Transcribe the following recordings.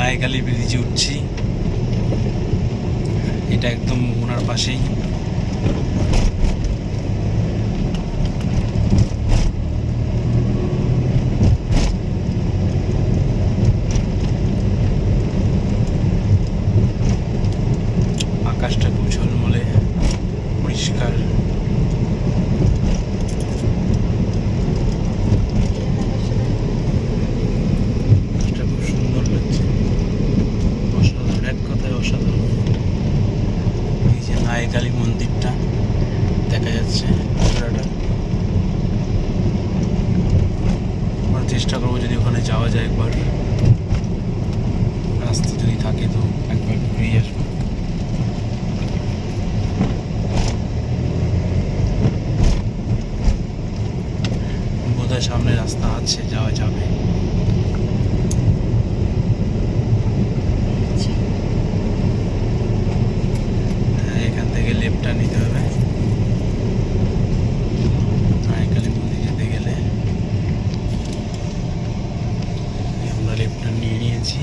নায়কালী ব্রিজে উঠছি। এটা একদম মোহনার পাশেই। আকাশটা খুব ঝলমলে পরিষ্কার। খুব সুন্দর লাগছে, অসাধারণ, এক কথায় অসাধারণ। এই যে নায়কালী মন্দিরটা দেখা যাচ্ছে, আমরা চেষ্টা করবো যদি ওখানে যাওয়া যায় একবার, রাস্তা যদি থাকে তো একবার ঘুরেই আসবো। বোধহয় সামনে রাস্তা আছে, যাওয়া যাবে। এখান থেকে লেফটটা নিতে হবে নায়কালী মন্দির যেতে গেলে। আমরা লেফটটা নিয়ে নিয়েছি,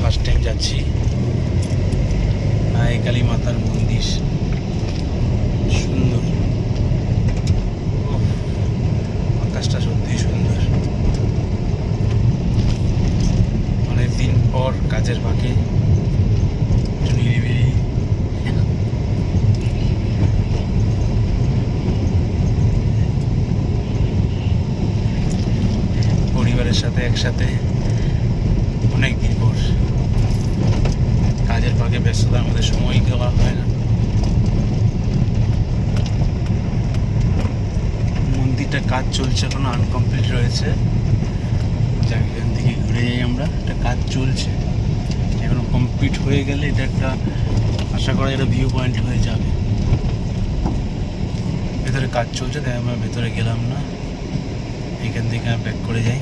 ফার্স্ট টাইম যাচ্ছি নায়কালী মাতার মন্দির। সুন্দর, আকাশটা সত্যি সুন্দর। অনেকদিন পর কাজের ফাঁকে একটু নিরিবিলি পরিবারের সাথে একসাথে অনেকদিন পর। কাজের ফাঁকে ব্যস্ততার মধ্যে সময় দেওয়া হয় না। মন্দিরটা কাজ চলছে, এখনো আনকমপ্লিট রয়েছে। যাক, এখান থেকে ঘুরে যাই আমরা। একটা কাজ চলছে, এখনো কমপ্লিট হয়ে গেলে এটা একটা, আশা করা এটা ভিউ পয়েন্ট হয়ে যাবে। ভেতরে কাজ চলছে, তাই আমরা ভেতরে গেলাম না, এখান থেকে ব্যাক করে যাই।